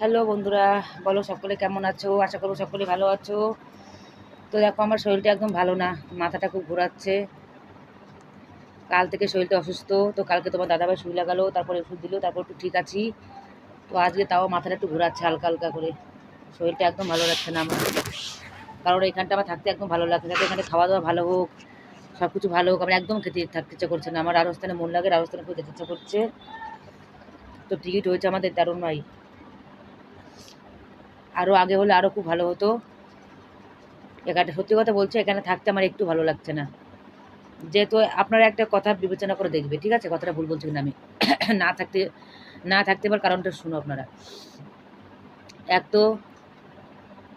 Hello বন্ধুরা, বলো সকলে কেমন আছো? আশা করবো সকলে ভালো আছো। তো দেখো, আমার শরীরটা একদম ভালো না, মাথাটা খুব ঘোরাচ্ছে। কাল থেকে শরীরটা অসুস্থ। তো কালকে তোমার দাদাভাই সুই লাগালো, তারপরে ওষুধ দিল, তারপর একটু ঠিক আছি। তো আজকে তাও মাথাটা একটু ঘোরাচ্ছে হালকা হালকা করে। শরীরটা একদম ভালো লাগছে না আমার, কারণ এখানটা আমার থাকতে একদম ভালো লাগছে, যাতে এখানে খাওয়া দাওয়া ভালো হোক, সব কিছু ভালো হোক। আমার একদম খেতে থাকতে ইচ্ছা করছে না, আমার রাজস্থানে মন লাগে, রাজস্থানে খুব যেতে ইচ্ছা করছে। তো টিকিট হয়েছে আমাদের 13 মাই। আরও আগে হলে আরও খুব ভালো হতো। এখানে সত্যি কথা বলছি, এখানে থাকতে আমার একটু ভালো লাগছে না। যেহেতু আপনারা একটা কথা বিবেচনা করে দেখবে, ঠিক আছে? কথাটা ভুল বলছি না আমি। না থাকতে না থাকতে পারার কারণটা শুনো আপনারা। এক তো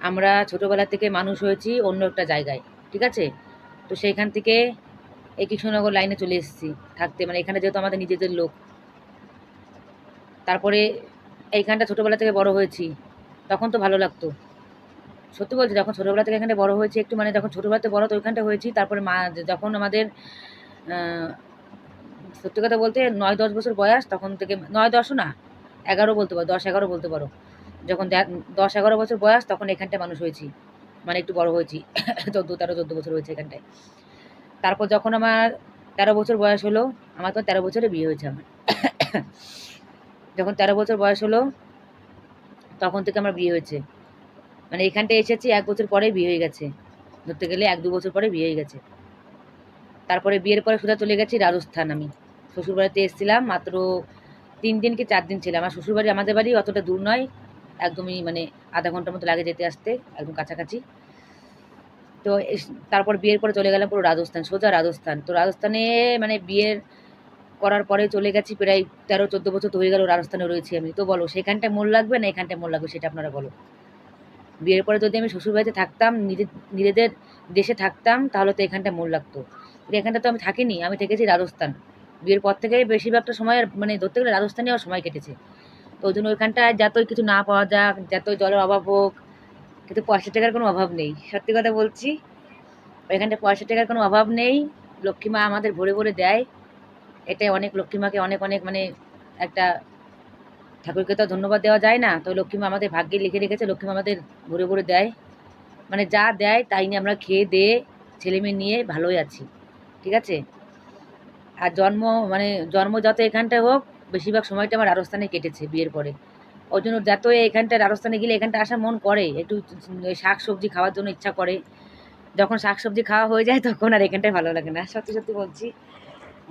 আমরা ছোটোবেলা থেকে মানুষ হয়েছি অন্য একটা জায়গায়, ঠিক আছে? তো সেইখান থেকে এই কৃষ্ণনগর লাইনে চলে এসেছি থাকতে, মানে এখানে যেহেতু আমাদের নিজেদের লোক। তারপরে এইখানটা ছোটোবেলা থেকে বড় হয়েছি, তখন তো ভালো লাগতো। সত্যি বলছি, যখন ছোটোবেলা থেকে এখানে বড় হয়েছি একটু, মানে যখন ছোটোবেলাতে বড় তো ওইখানটা হয়েছি, তারপরে মা যখন আমাদের সত্যি কথা বলতে 9-10 বছর বয়স, তখন থেকে 9-10ও না, 11 বলতে পারো, 10-11 বলতে পারো। যখন 10-11 বছর বয়স, তখন এখানটায় মানুষ হয়েছি, মানে একটু বড় হয়েছি। 14-13-14 বছর হয়েছে এখানটায়। তারপর যখন আমার 13 বছর বয়স হলো, আমার তো 13 বছরে বিয়ে হয়েছে আমার। যখন 13 বছর বয়স হলো, তখন থেকে আমার বিয়ে হয়েছে। মানে এখানটায় এসেছি 1 বছর পরে বিয়ে হয়ে গেছে, ধরতে গেলে 1-2 বছর পরে বিয়ে হয়ে গেছে। তারপরে বিয়ের পরে সোজা চলে গেছি রাজস্থান। আমি শ্বশুরবাড়িতে এসেছিলাম মাত্র 3 দিন কি 4 দিন ছিলাম। আমার শ্বশুরবাড়ি আমাদের বাড়ি অতটা দূর নয়, একদমই মানে আধা ঘন্টার মতো লাগে যেতে আসতে, একদম কাছাকাছি। তো তারপর বিয়ের পরে চলে গেলাম পুরো রাজস্থান, সোজা রাজস্থান। তো রাজস্থানে মানে বিয়ের করার পরে চলে গেছি প্রায় 13-14 বছর তো হয়ে গেল রাজস্থানে রয়েছি আমি। তো বলো, সেখানটায় মন লাগবে না এখানটায় মন লাগবে, সেটা আপনারা বলো। বিয়ের পরে যদি আমি শ্বশুরবাড়িতে থাকতাম, নিজেদের দেশে থাকতাম, তাহলে তো এখানটা মন লাগতো। কিন্তু এখানটা তো আমি থাকিনি, আমি থেকেছি রাজস্থান। বিয়ের পর থেকে বেশিরভাগটা সময় মানে ধরতে গেলে রাজস্থানেও সময় কেটেছে। তো ওই জন্য ওইখানটায় যতই কিছু না পাওয়া যাক, যতই জলের অভাব হোক, কিন্তু পয়সা টাকার কোনো অভাব নেই, সত্যি কথা বলছি। ওইখানটায় পয়সা টাকার কোনো অভাব নেই। লক্ষ্মী মা আমাদের ভরে ভরে দেয়, এটাই অনেক। লক্ষ্মী মাকে অনেক অনেক মানে একটা, ঠাকুরকে তো ধন্যবাদ দেওয়া যায় না, তো লক্ষ্মী মা আমাদের ভাগ্যে লিখে রেখেছে, লক্ষ্মী মা আমাদের ভরে ভরে দেয়। মানে যা দেয় তাই নিয়ে আমরা খেয়ে দিয়ে ছেলেমেয়ে নিয়ে ভালোই আছি, ঠিক আছে? আর মানে জন্ম যত এখানটায় হোক, বেশিরভাগ সময়টা আমার রাজস্থানে কেটেছে বিয়ের পরে। ওই জন্য যত এখানটা রাজস্থানে গেলে এখানটা আসার মন করে, একটু শাক সবজি খাওয়ার জন্য ইচ্ছা করে। যখন শাক সবজি খাওয়া হয়ে যায় তখন আর এখানটায় ভালো লাগে না, সত্যি সত্যি বলছি।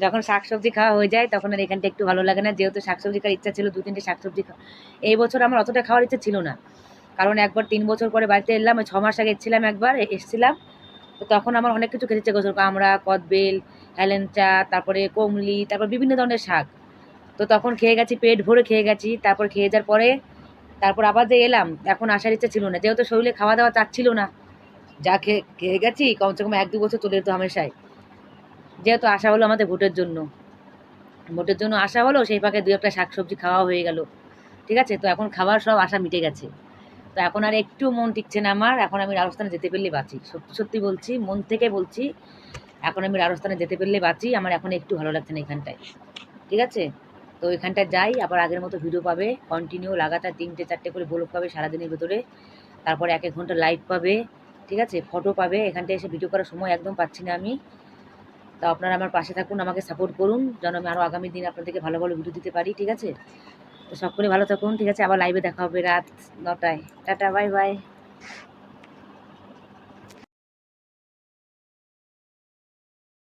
যখন শাক সবজি খাওয়া হয়ে যায় তখন আর এখানটা একটু ভালো লাগে না। যেহেতু শাক সবজি খাওয়ার ইচ্ছা ছিল, 2-3টে শাক সবজি এই বছর আমার অতটা খাওয়ার ইচ্ছা ছিল না, কারণ একবার 3 বছর পরে বাড়িতে এলাম। ওই 6 মাস আগে এসেছিলাম, একবার এসেছিলাম। তো তখন আমার অনেক কিছু খেতে ইচ্ছে করছিল, কামড়া, কদবেল, হেলেঞ্চা, তারপরে কমলি, তারপর বিভিন্ন ধরনের শাক। তো তখন খেয়ে গেছি, পেট ভরে খেয়ে গেছি। তারপর খেয়ে যাওয়ার পরে তারপর আবার যে এলাম, এখন আসার ইচ্ছা ছিল না, যেহেতু শরীরে খাওয়া দাওয়া চাচ্ছিল না। যা খেয়ে খেয়ে গেছি, কমসে কম 1-2 বছর চলে যেত হামেশাই। যেহেতু আসা হলো আমাদের ভোটের জন্য, ভোটের জন্য আসা হলো, সেই ফাঁকে 2-একটা শাক সবজি খাওয়া হয়ে গেল, ঠিক আছে? তো এখন খাবার সব আশা মিটে গেছে। তো এখন আর একটু মন টিকছে না আমার, এখন আমি রাজস্থানে যেতে পারলে বাঁচি, সত্যি সত্যি বলছি, মন থেকে বলছি। এখন আমি রাজস্থানে যেতে পারলে বাঁচি, আমার এখন একটু ভালো লাগছে না এখানটায়, ঠিক আছে? তো এখানটায় যাই, আবার আগের মতো ভিডিও পাবে কন্টিনিউ, লাগাতার 3টে-4টে করে ব্লগ পাবে সারাদিনের ভেতরে। তারপরে 1-1 ঘন্টা লাইভ পাবে, ঠিক আছে? ফটো পাবে। এখানটায় এসে ভিডিও করার সময় একদম পাচ্ছি না আমি। তো আপনারা আমার পাশে থাকুন, আমাকে সাপোর্ট করুন, যেন আমি আরও আগামী দিন আপনাদেরকে ভালো ভালো ভিডিও দিতে পারি, ঠিক আছে? তো সকলে ভালো থাকুন, ঠিক আছে? আবার লাইভে দেখা হবে রাত 9টায়। Tata, bye bye.